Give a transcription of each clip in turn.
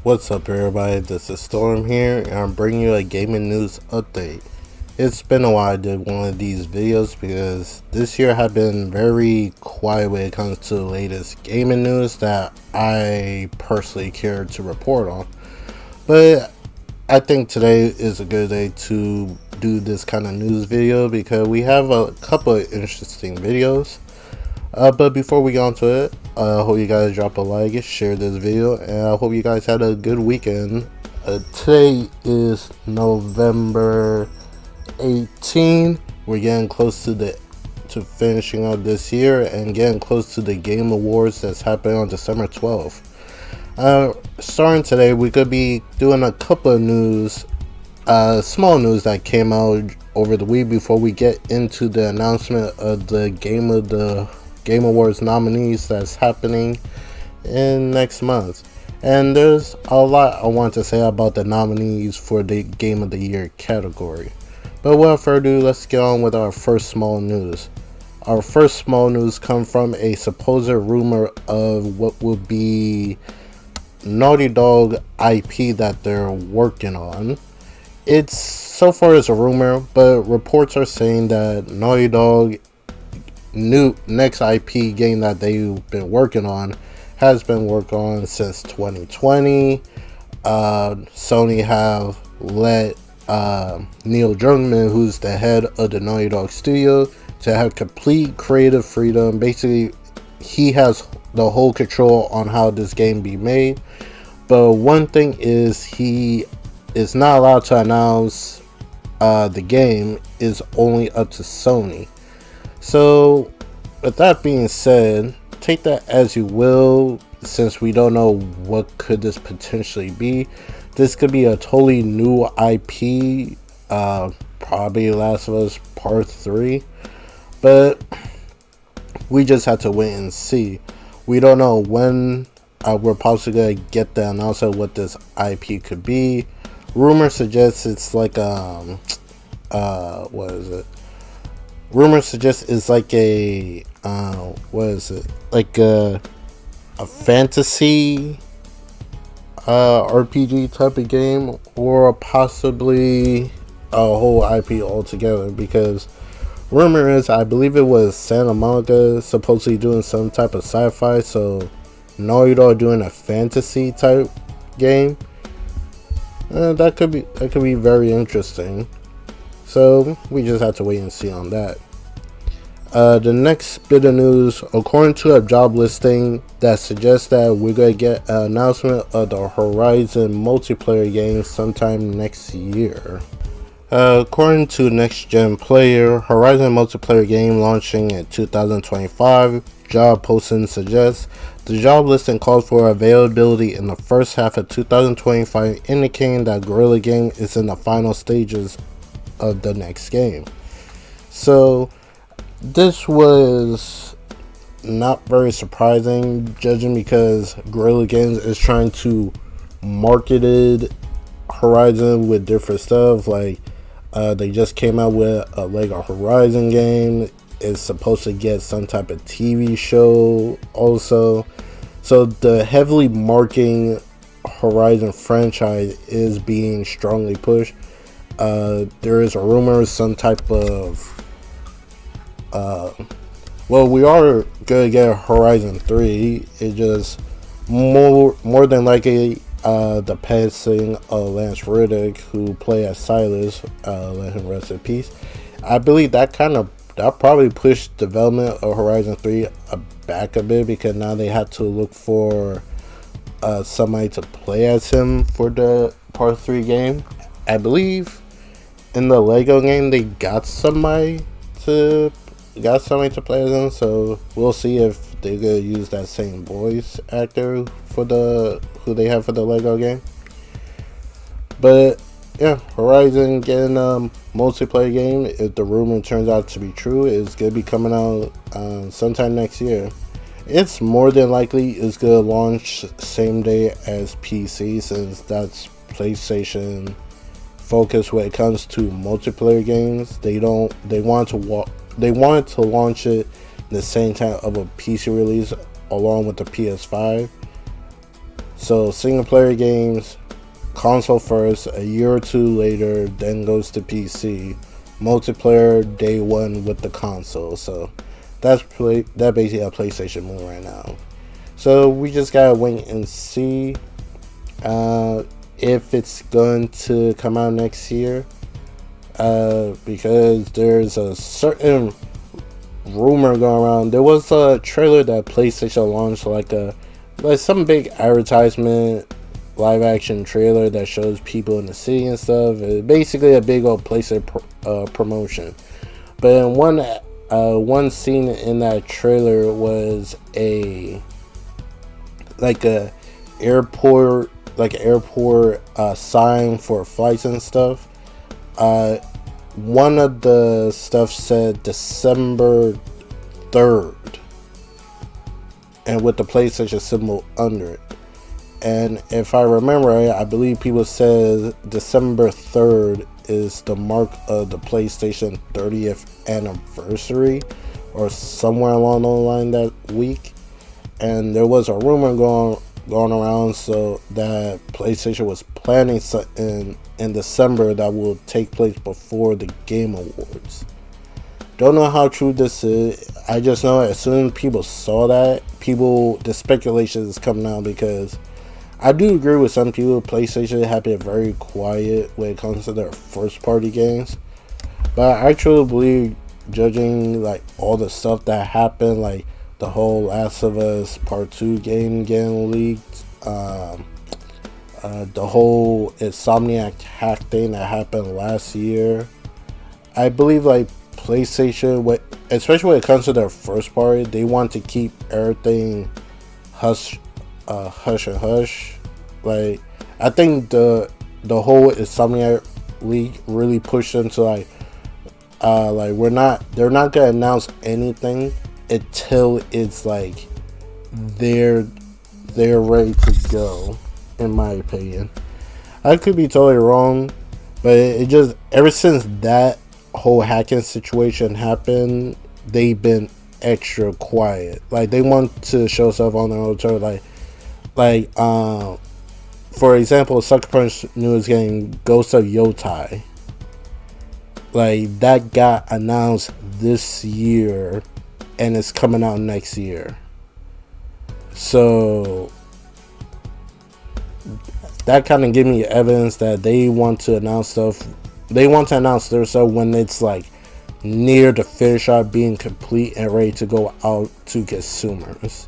What's up, everybody? This is Storm here, and I'm bringing you a gaming news update. It's been a while I did one of these videos because this year have been very quiet when it comes to the latest gaming news that I personally care to report on. But I think today is a good day to do this kind of news video because we have a couple of interesting videos. But before we get on to it, I hope you guys drop a like, share this video, and I hope you guys had a good weekend. Today is November 18. We're getting close to finishing out this year and getting close to the Game Awards that's happening on December 12th. Starting today, we could be doing a couple of news, small news that came out over the week before we get into the announcement of the Game Awards nominees that's happening in next month. And there's a lot I want to say about the nominees for the Game of the Year category. But without further ado, let's get on with our first small news. Our first small news comes from a supposed rumor of what would be Naughty Dog IP that they're working on. It's so far as a rumor, but reports are saying that Naughty Dog new next IP game that they've been working on has been worked on since 2020. Sony have let Neil Druckmann, who's the head of the Naughty Dog studio, to have complete creative freedom. Basically, he has the whole control on how this game be made. But one thing is, he is not allowed to announce the game is only up to Sony. So, with that being said, take that as you will, since we don't know what could this potentially be. This could be a totally new IP, probably Last of Us Part 3, but we just have to wait and see. We don't know when we're possibly going to get the announcement of what this IP could be. Rumors suggest it's like what is it? Rumors suggest it's like a like a fantasy RPG type of game, or possibly a whole IP altogether, because rumor is, I believe it was Santa Monica supposedly doing some type of sci-fi, so Naughty Dog doing a fantasy type game. That could be very interesting. So we just have to wait and see on that. The next bit of news, according to a job listing that suggests that we're going to get an announcement of the Horizon multiplayer game sometime next year. According to Next Gen Player, Horizon multiplayer game launching in 2025. Job posting suggests the job listing calls for availability in the first half of 2025, indicating that Guerrilla Games is in the final stages of the next game. So this was not very surprising, judging because Guerrilla Games is trying to market Horizon with different stuff. Like they just came out with a Lego Horizon game. It's supposed to get some type of TV show also. So the heavily marketing Horizon franchise is being strongly pushed. There is a rumor some type of well, we are gonna get Horizon 3. It just more than likely the passing of Lance Reddick, who played as Silas, let him rest in peace. I believe that probably pushed development of Horizon 3 back a bit, because now they have to look for somebody to play as him for the Part 3 game. I believe in the Lego game they got somebody to play as him, so we'll see if they're gonna use that same voice actor for who they have for the Lego game. But yeah, Horizon getting a multiplayer game, if the rumor turns out to be true, is gonna be coming out sometime next year. It's more than likely it's gonna launch same day as PC, since that's PlayStation focus when it comes to multiplayer games. They wanted to launch it the same time of a PC release along with the PS5. So single player games, console first, a year or two later, then goes to PC. Multiplayer day one with the console. So that's basically a PlayStation move right now. So we just gotta wait and see if it's going to come out next year. Because there's a certain rumor going around. There was a trailer that PlayStation launched, like some big advertisement, live action trailer that shows people in the city and stuff. It's basically a big old PlayStation promotion. But in one scene in that trailer was a airport sign for flights and stuff. One of the stuff said December 3rd, and with the PlayStation symbol under it. And if I remember right, I believe people said December 3rd is the mark of the PlayStation 30th anniversary, or somewhere along the line that week. And there was a rumor going around so that PlayStation was planning something in December that will take place before the Game Awards. Don't know how true this is. I just know as soon as people saw that, the speculation is coming out, because I do agree with some people. PlayStation have been very quiet when it comes to their first party games, but I truly believe, judging like all the stuff that happened, like the whole Last of Us Part 2 game getting leaked, the whole Insomniac hack thing that happened last year, I believe like PlayStation, especially when it comes to their first party, they want to keep everything hush and hush. Like, I think the whole Insomniac leak really pushed them to they're not gonna announce anything until it's like they're ready to go, in my opinion. I could be totally wrong, but it just, ever since that whole hacking situation happened, they've been extra quiet. Like, they want to show stuff on their own turn. For example, Sucker Punch news game Ghost of Yotai. Like, that got announced this year and it's coming out next year. So that kind of gives me evidence that they want to announce stuff. They want to announce their stuff when it's like near the finish out, being complete and ready to go out to consumers.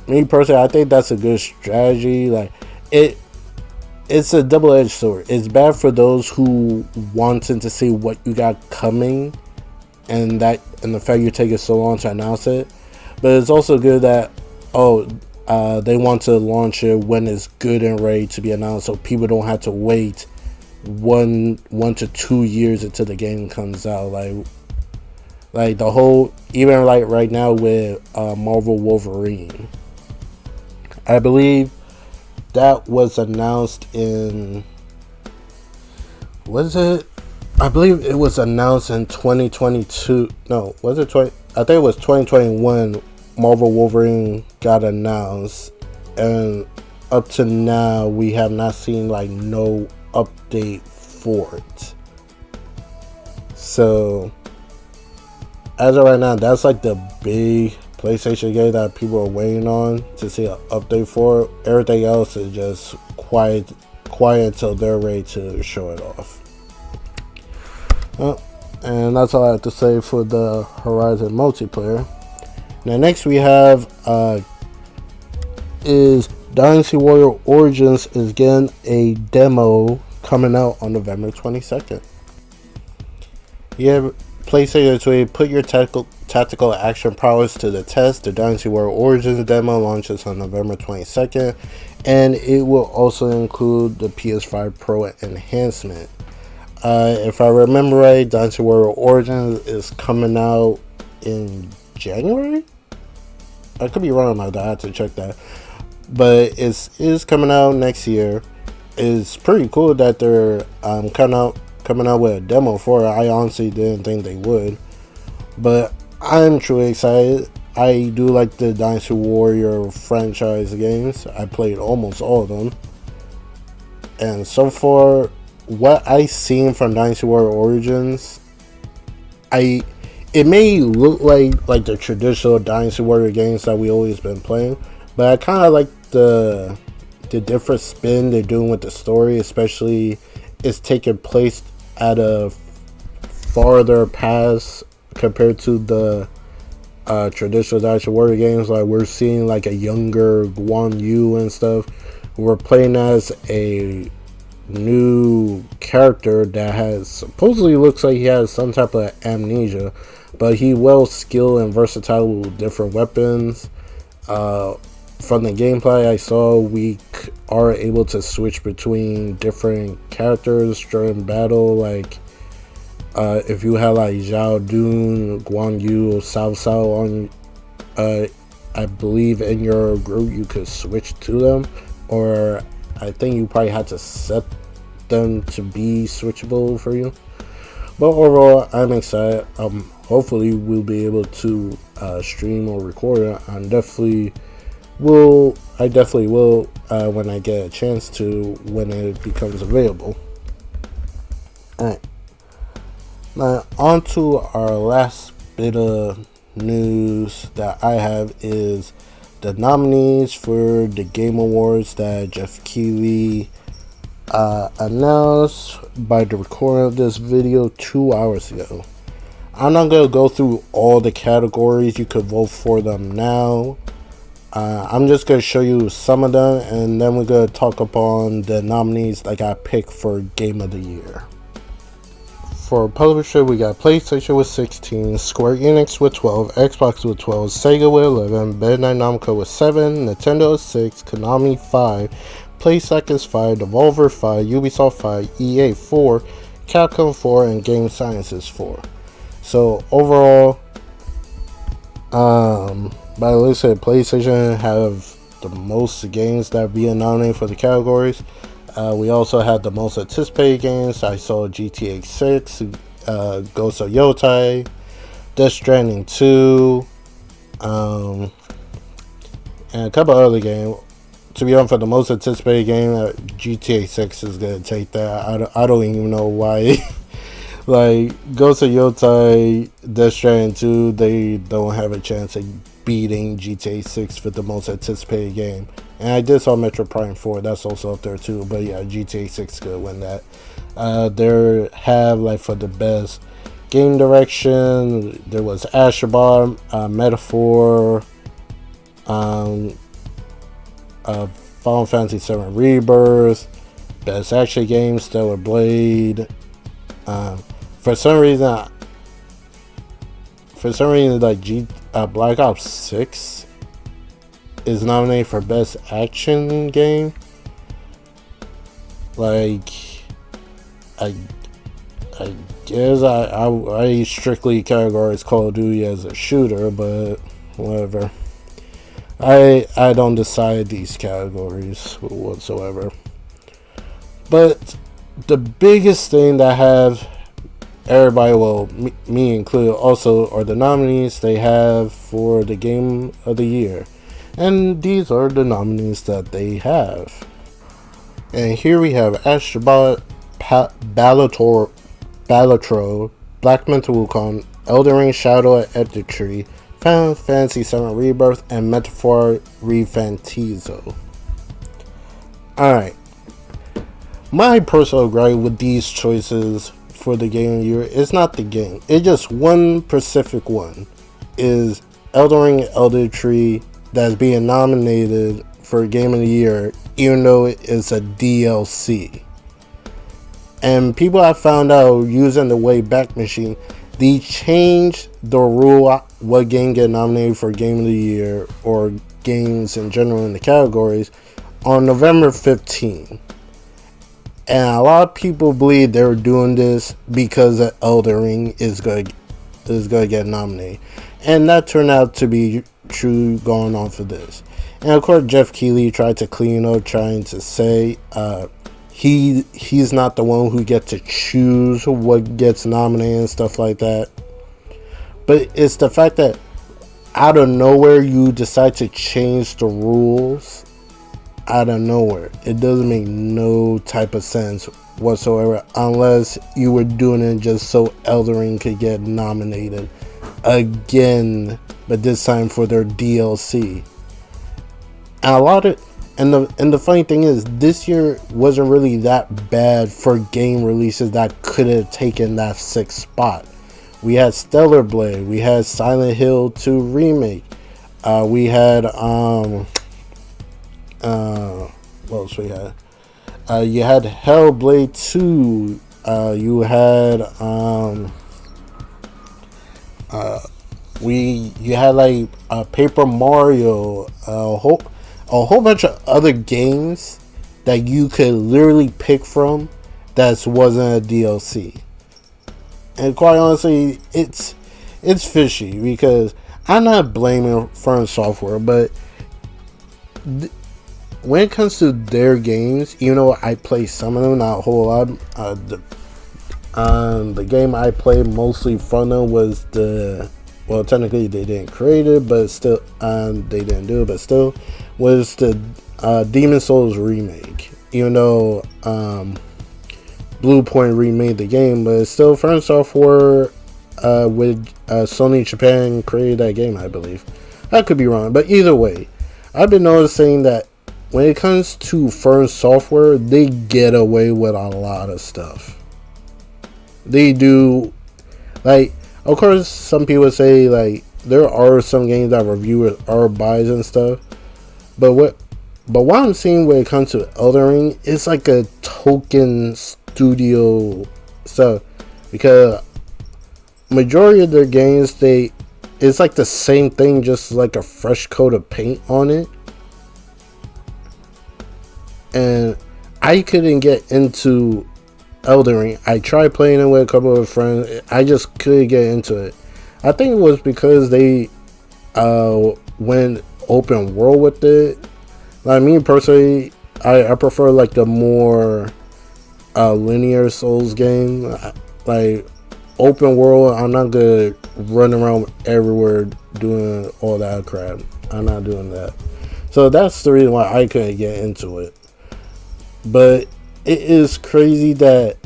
Me personally, I think that's a good strategy. Like, it's a double-edged sword. It's bad for those who wanted to see what you got coming, and the fact you're taking so long to announce it. But it's also good that they want to launch it when it's good and ready to be announced, so people don't have to wait one to 2 years until the game comes out. Like the whole, even like right now with Marvel Wolverine, I believe that was announced in, I believe it was announced in 2022. No, was it 20? I think it was 2021. Marvel Wolverine got announced, and up to now we have not seen like no update for it. So as of right now, that's like the big PlayStation game that people are waiting on to see an update for. Everything else is just quiet until they're ready to show it off. And that's all I have to say for the Horizon multiplayer. Now next we have is Dynasty Warrior Origins is getting a demo coming out on November 22nd. Yeah, PlayStation to put your tactical action prowess to the test. The Dynasty Warrior Origins demo launches on November 22nd, and it will also include the PS5 Pro enhancement. If I remember right, Dynasty Warrior Origins is coming out in January. I could be wrong about that. I have to check that, but it is coming out next year. It's pretty cool that they're coming out with a demo for it. I honestly didn't think they would, but I'm truly excited. I do like the Dynasty Warrior franchise games. I played almost all of them. And so far, what I've seen from Dynasty Warrior Origins, it may look like the traditional Dynasty Warrior games that we always been playing, but I kind of like the different spin they're doing with the story, especially it's taking place at a farther past compared to the traditional Dynasty Warrior games. Like we're seeing like a younger Guan Yu and stuff. We're playing as a new character that has supposedly looks like he has some type of amnesia, but he well skilled and versatile with different weapons. From the gameplay I saw, we are able to switch between different characters during battle. Like if you have like Zhao Dun, Guan Yu, or Cao Cao on, I believe in your group, you could switch to them, or I think you probably had to set them to be switchable for you. But overall, I'm excited. Hopefully, we'll be able to stream or record it. I definitely will when I get a chance to, when it becomes available. Alright. Now, on to our last bit of news that I have is the nominees for the Game Awards that Jeff Keighley announced by the recording of this video 2 hours ago. I'm not going to go through all the categories. You could vote for them now. I'm just going to show you some of them, and then we're going to talk upon the nominees that got picked for Game of the Year. For publisher, we got PlayStation with 16, Square Enix with 12, Xbox with 12, Sega with 11, Bandai Namco with 7, Nintendo with 6, Konami 5, PlayStation 5, Devolver 5, Ubisoft 5, EA 4, Capcom 4, and Game Sciences 4. So overall, by the looks of it, PlayStation have the most games that are being nominated for the categories. We also had the most anticipated games. I saw GTA 6, Ghost of Yotei, Death Stranding 2, and a couple other games. To be honest, for the most anticipated game, GTA 6 is going to take that. I don't even know why. Like, Ghost of Yotei, Death Stranding 2, they don't have a chance of beating GTA 6 for the most anticipated game. And I did saw Metro Prime 4, that's also up there too. But yeah, GTA 6 could win that. There have, like, for the best game direction, there was Astrobot, Metaphor, Final Fantasy VII Rebirth, Best Action Game, Stellar Blade. For some reason, like Black Ops 6 is nominated for Best Action Game. Like, I guess I strictly categorize Call of Duty as a shooter, but whatever. I don't decide these categories whatsoever. But the biggest thing that have everybody, well, me included, also are the nominees they have for the Game of the Year. And these are the nominees that they have. And here we have Astrobot, Balatro, Black Mental Wukong, Elden Ring Shadow at the Tree, Final Fantasy VII Rebirth, and Metaphor Refantizo. Alright. My personal gripe with these choices for the Game of the Year is not the game. It's just one specific one. Is Elden Ring Elder Tree that's being nominated for Game of the Year, even though it's a DLC. And people have found out using the Wayback Machine, they changed the rule what game get nominated for Game of the Year or games in general in the categories on November 15th. And a lot of people believe they're doing this because Elden Ring is going to get nominated. And that turned out to be true going on for this. And of course, Jeff Keighley tried to clean up, trying to say he's not the one who gets to choose what gets nominated and stuff like that. But it's the fact that out of nowhere you decide to change the rules out of nowhere. It doesn't make no type of sense whatsoever, unless you were doing it just so Elden Ring could get nominated again, but this time for their DLC. And the funny thing is, this year wasn't really that bad for game releases that could have taken that 6th spot. We had Stellar Blade, we had Silent Hill 2 remake, we had what else we had? You had Hellblade 2. You had you had like Paper Mario, a whole bunch of other games that you could literally pick from that wasn't a DLC. And quite honestly, it's fishy, because I'm not blaming From Software, but when it comes to their games, even though I play some of them, not a whole lot, the game I played mostly from them was well, technically they didn't create it, but still, they didn't do it, but still, was the Demon Souls remake. Even though Blue Point remade the game, but still, From Software with Sony Japan created that game, I believe. I could be wrong, but either way, I've been noticing that when it comes to From Software, they get away with a lot of stuff. They do, like, of course, some people say, like, there are some games that reviewers are biased and stuff, but what I'm seeing when it comes to Elden Ring, it's like a token studio stuff, because majority of their games, it's like the same thing, just like a fresh coat of paint on it. And I couldn't get into Elden Ring. I tried playing it with a couple of friends. I just couldn't get into it. I think it was because they went open world with it. Like, me personally, I prefer like the more linear Souls game. Like, open world, I'm not gonna run around everywhere doing all that crap. I'm not doing that. So that's the reason why I couldn't get into it. But it is crazy that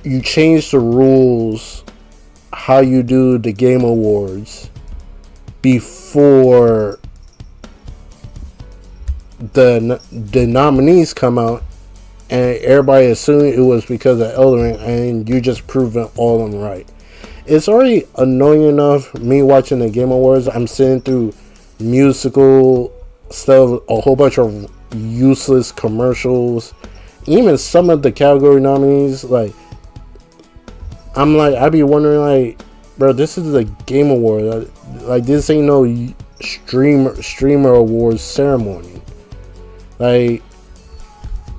you change the rules how you do the Game Awards before the nominees come out, and everybody assumed it was because of Elden Ring, and you just proven all of them right. It's already annoying enough, me watching the Game Awards. I'm sitting through musical stuff, a whole bunch of useless commercials, even some of the category nominees. Like, I be wondering, like, bro, this is the Game Award. Like, this ain't no streamer awards ceremony. Like,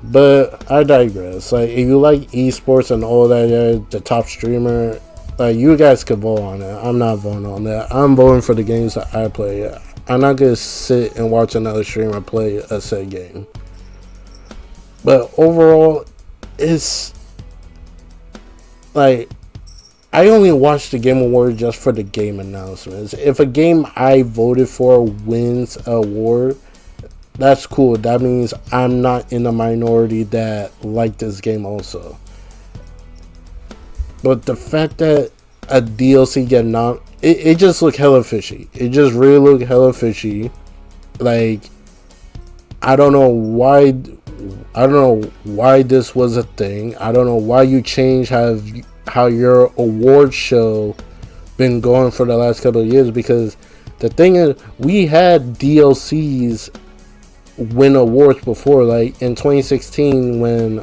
but I digress. Like, if you like esports and all that, the top streamer, like, you guys could vote on it. I'm not voting on that. I'm voting for the games that I play. I'm not gonna sit and watch another streamer play a said game. But overall, it's like, I only watch the Game Awards just for the game announcements. If a game I voted for wins an award, that's cool. That means I'm not in the minority that like this game also. But the fact that a DLC get it just looked hella fishy. It just really looked hella fishy. Like, I don't know why this was a thing. I don't know why you changed how your award show been going for the last couple of years, because the thing is, we had DLCs win awards before. Like in 2016 when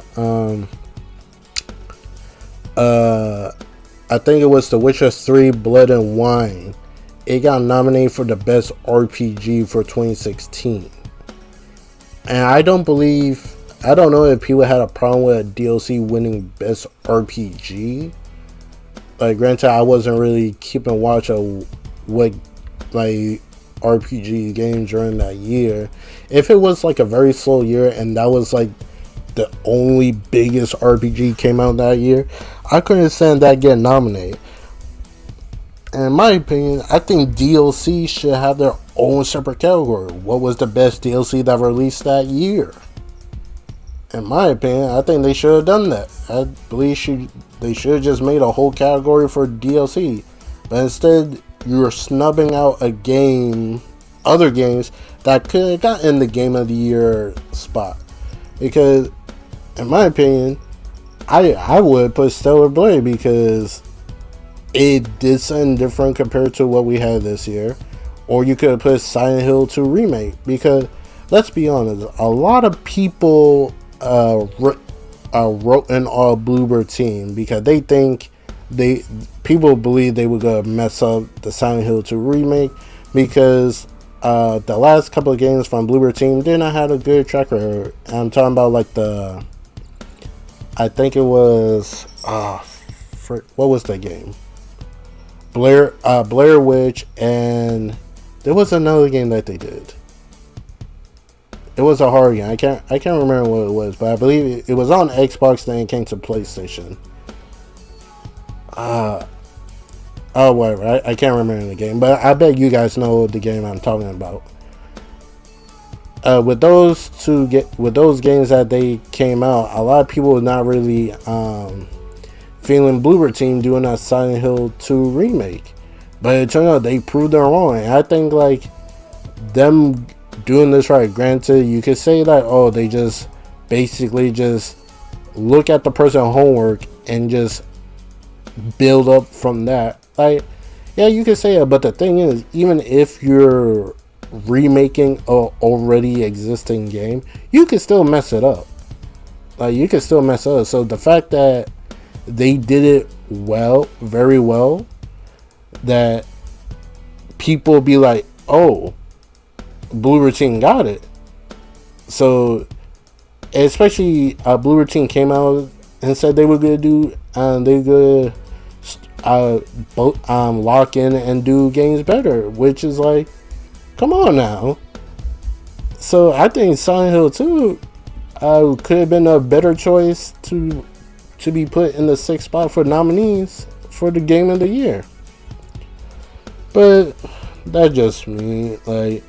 I think it was The Witcher 3 Blood and Wine, it got nominated for the best RPG for 2016. And I don't know if people had a problem with a DLC winning best RPG. Like, granted, I wasn't really keeping watch of what, like, RPG games during that year. If it was like a very slow year and that was like the only biggest RPG came out that year, I couldn't understand that getting nominated. In my opinion, I think DLC should have their own separate category. What was the best DLC that released that year? In my opinion, I think they should have done that. I believe they should have just made a whole category for DLC. But instead, you're snubbing out other games that could have gotten the Game of the Year spot. Because, in my opinion, I would put Stellar Blade because it did something different compared to what we had this year. Or you could have put Silent Hill 2 Remake because, let's be honest, a lot of people wrote in all Bloober team because they think people believe they were gonna mess up the Silent Hill 2 Remake because the last couple of games from Bloober team did not have a good track record. I'm talking about like I think it was what was that game? Blair Witch, and there was another game that they did. It was a horror game. I can't remember what it was, but I believe it was on Xbox. Then it came to PlayStation. Whatever. I can't remember the game, but I bet you guys know the game I'm talking about. With those games that they came out, a lot of people were not really feeling Bloober team doing a Silent Hill 2 remake, but it turned out they proved them wrong. And I think like them doing this right. Granted, you could say that they just basically just look at the person's homework and just build up from that. Like, yeah, you could say it, but the thing is, even if you're remaking a already existing game, you can still mess it up. Like, you can still mess it up. So the fact that they did it well, very well, that people be like, oh, Bloober team got it. So especially Bloober team came out and said they were gonna do they were gonna lock in and do games better, which is like, come on now. So I think Silent Hill 2 could have been a better choice to be put in the 6th spot for nominees for the Game of the Year. But that's just me. Like,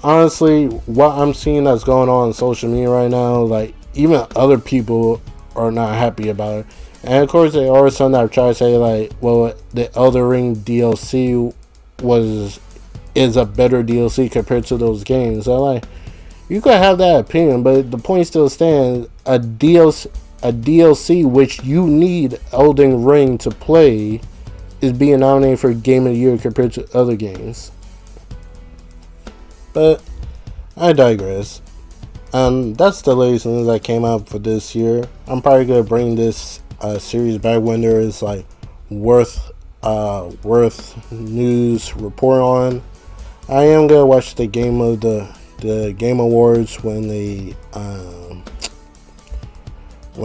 honestly, what I'm seeing that's going on social media right now, like, even other people are not happy about it. And of course, they always sometimes try to say like, well, the Elden Ring DLC is a better DLC compared to those games. So like, you could have that opinion, but the point still stands. A DLC which you need Elden Ring to play is being nominated for Game of the Year compared to other games. But I digress. That's the latest news that came out for this year. I'm probably gonna bring this series back when there is like worth news report on. I am gonna watch the Game Awards when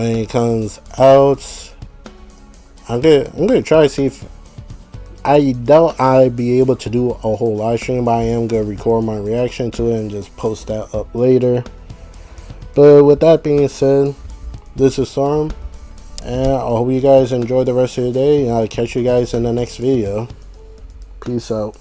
it comes out. I'm gonna try to see if I doubt I'll be able to do a whole live stream, but I am gonna record my reaction to it and just post that up later. But with that being said, this is Storm, and I hope you guys enjoy the rest of your day, and I'll catch you guys in the next video. Peace out.